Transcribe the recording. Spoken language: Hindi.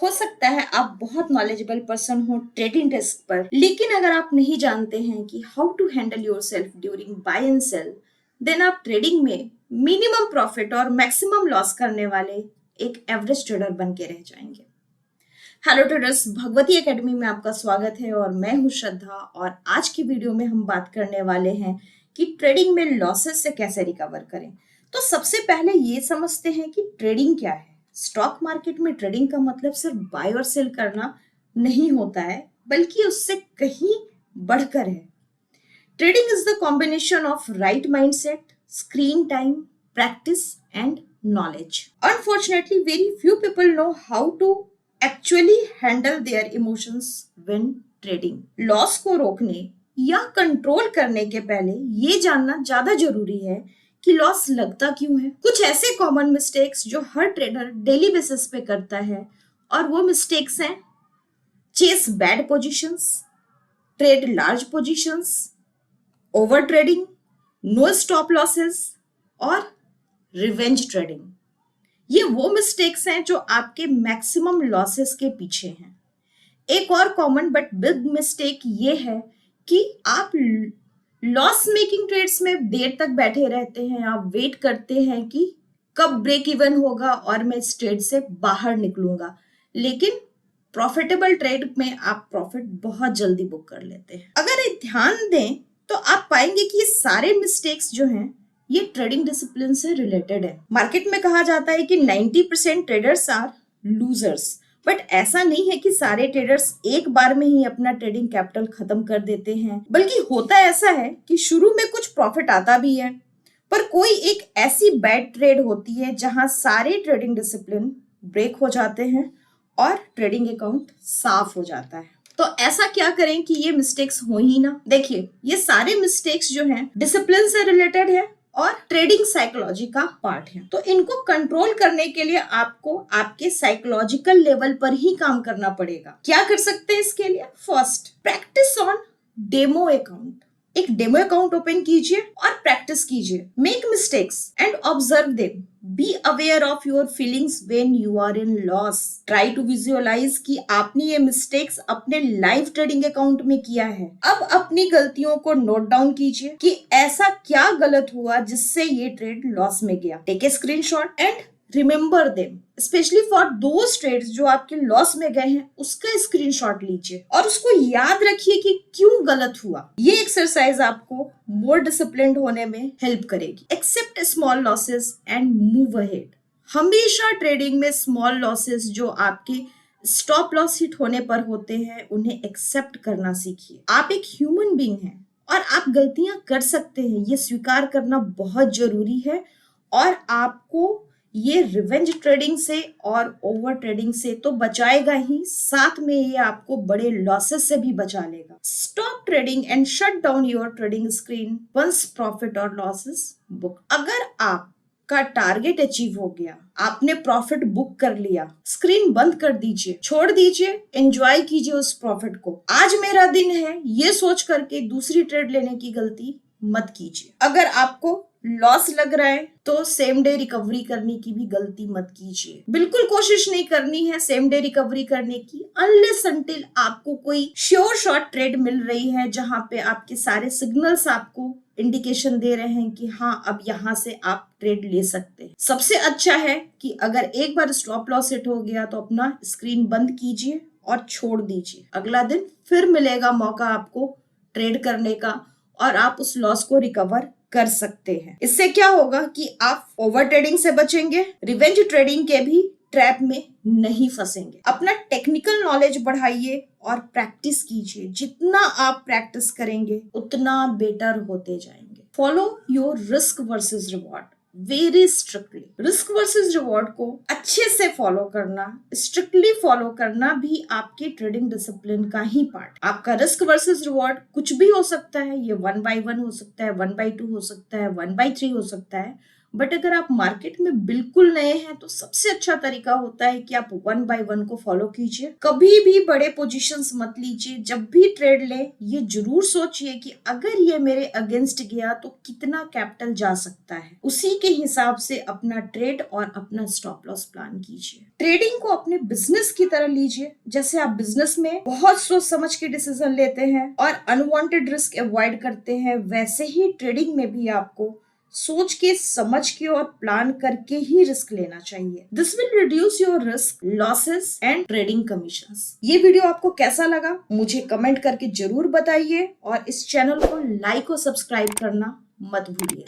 हो सकता है आप बहुत नॉलेजेबल पर्सन हो ट्रेडिंग डेस्क पर, लेकिन अगर आप नहीं जानते हैं कि how to handle yourself during buy and sell, then आप ट्रेडिंग में मिनिमम प्रॉफिट और मैक्सिमम लॉस करने वाले एक एवरेज ट्रेडर बन के रह जाएंगे। हेलो ट्रेडर्स, भगवती एकेडमी में आपका स्वागत है और मैं हूं श्रद्धा। और आज की वीडियो में हम बात करने वाले हैं कि ट्रेडिंग में लॉसेस से कैसे रिकवर करें। तो सबसे पहले ये समझते हैं कि ट्रेडिंग क्या है। स्टॉक मार्केट में ट्रेडिंग का मतलब सिर्फ बाय और सेल करना नहीं होता है, बल्कि उससे कहीं बढ़कर है। Trading is the combination of right mindset, screen time, practice and knowledge. Unfortunately, very few people know how to actually handle their emotions when trading. Loss को रोकने या कंट्रोल करने के पहले ये जानना ज्यादा जरूरी है कि लॉस लगता क्यों है। कुछ ऐसे कॉमन मिस्टेक्स जो हर ट्रेडर डेली बेसिस पे करता है, और वो मिस्टेक्स हैं chase bad positions, trade large positions, over trading, no stop losses और रिवेंज ट्रेडिंग। ये वो मिस्टेक्स हैं जो आपके मैक्सिमम लॉसेस के पीछे हैं। एक और कॉमन बट बिग मिस्टेक ये है कि आप लॉस मेकिंग ट्रेड्स में देर तक बैठे रहते हैं। आप वेट करते हैं कि कब ब्रेक इवन होगा और मैं इस ट्रेड से बाहर निकलूंगा, लेकिन प्रॉफिटेबल ट्रेड में आप प्रॉफिट बहुत जल्दी बुक कर लेते हैं। अगर ध्यान दें तो आप पाएंगे कि ये सारे मिस्टेक्स जो हैं ये ट्रेडिंग डिसिप्लिन से रिलेटेड है। मार्केट में कहा जाता है कि 90% ट्रेडर्स आर लूजर्स, बट ऐसा नहीं है कि सारे ट्रेडर्स एक बार में ही अपना ट्रेडिंग कैपिटल खत्म कर देते हैं, बल्कि होता ऐसा है कि शुरू में कुछ प्रॉफिट आता भी है, पर कोई एक ऐसी बैड ट्रेड होती है जहां सारे ट्रेडिंग डिसिप्लिन ब्रेक हो जाते हैं और ट्रेडिंग अकाउंट साफ हो जाता है। तो ऐसा क्या करें कि ये मिस्टेक्स हो ही ना। देखिए, ये सारे मिस्टेक्स जो हैं डिसिप्लिन से रिलेटेड है और ट्रेडिंग साइकोलॉजी का पार्ट है। तो इनको कंट्रोल करने के लिए आपको आपके साइकोलॉजिकल लेवल पर ही काम करना पड़ेगा। क्या कर सकते हैं इसके लिए? First, practice on demo account. एक डेमो अकाउंट ओपन कीजिए और प्रैक्टिस कीजिए। Make mistakes and observe them. Be aware of your feelings when you are in loss. Try to visualize कि आपने ये मिस्टेक्स अपने लाइव ट्रेडिंग अकाउंट में किया है। अब अपनी गलतियों को नोट डाउन कीजिए कि ऐसा क्या गलत हुआ जिससे ये ट्रेड लॉस में गया। Take a screenshot and remember them, specially for those trades जो आपके लॉस में गए हैं, उसका स्क्रीनशॉट लीजिए और उसको याद रखिए कि क्यों गलत हुआ। ये एक्सरसाइज आपको मोर डिसिप्लिन्ड होने में हेल्प करेगी। Accept small losses and move ahead. हमेशा ट्रेडिंग में स्मॉल लॉसेस जो आपके स्टॉप लॉस हिट होने पर होते हैं, उन्हें एक्सेप्ट करना सीखिए। आप एक ह्यूमन बीइंग हैं और आप गलतियां कर सकते हैं, ये स्वीकार करना बहुत जरूरी है। और आपको ये रिवेंज ट्रेडिंग से और ओवर ट्रेडिंग से तो बचाएगा ही, साथ में ये आपको बड़े लॉसेस से भी बचा लेगा। Stop trading and shut down your trading screen once profit और लॉसेस बुक। अगर आपका टारगेट अचीव हो गया, आपने प्रॉफिट बुक कर लिया, स्क्रीन बंद कर दीजिए, छोड़ दीजिए, एंजॉय कीजिए उस प्रॉफिट को। आज मेरा दिन है, ये सोच करके दूसरी ट्रेड लेने की गलती मत कीजिए। अगर आपको लॉस लग रहा है तो सेम डे रिकवरी करने की भी गलती मत कीजिए। बिल्कुल कोशिश नहीं करनी है सेम डे रिकवरी करने की, अनलेस अनटिल आपको कोई श्योर शॉट ट्रेड मिल रही है जहां पे आपके सारे सिग्नल्स आपको इंडिकेशन दे रहे हैं कि हाँ, अब यहां से आप ट्रेड ले सकते हैं। सबसे अच्छा है कि अगर एक बार स्टॉप लॉस हिट हो गया तो अपना स्क्रीन बंद कीजिए और छोड़ दीजिए। अगला दिन फिर मिलेगा मौका आपको ट्रेड करने का और आप उस लॉस को रिकवर कर सकते हैं। इससे क्या होगा कि आप ओवर ट्रेडिंग से बचेंगे, रिवेंज ट्रेडिंग के भी ट्रैप में नहीं फंसेंगे। अपना टेक्निकल नॉलेज बढ़ाइए और प्रैक्टिस कीजिए। जितना आप प्रैक्टिस करेंगे उतना बेटर होते जाएंगे। Follow your risk versus reward very strictly. Risk versus reward को अच्छे से फॉलो करना, स्ट्रिक्टली फॉलो करना भी आपके ट्रेडिंग डिसिप्लिन का ही पार्ट। आपका रिस्क वर्सेस रिवॉर्ड कुछ भी हो सकता है। ये 1/1 हो सकता है, 1/2 हो सकता है, 1/3 हो सकता है, बट अगर आप मार्केट में बिल्कुल नए हैं तो सबसे अच्छा तरीका होता है कि आप 1 बाय 1 को फॉलो कीजिए। कभी भी बड़े पोजीशंस मत लीजिए। जब भी ट्रेड ले ये जरूर सोचिए कि अगर ये मेरे अगेंस्ट गया तो कितना कैपिटल जा सकता है, उसी के हिसाब से अपना ट्रेड और अपना स्टॉप लॉस प्लान कीजिए। ट्रेडिंग को अपने बिजनेस की तरह लीजिए। जैसे आप बिजनेस में बहुत सोच समझ के डिसीजन लेते हैं और अनवांटेड रिस्क अवॉइड करते हैं, वैसे ही ट्रेडिंग में भी आपको सोच के समझ के और प्लान करके ही रिस्क लेना चाहिए। This will reduce your risk, losses and trading commissions. ये वीडियो आपको कैसा लगा मुझे कमेंट करके जरूर बताइए और इस चैनल को लाइक और सब्सक्राइब करना मत भूलिए।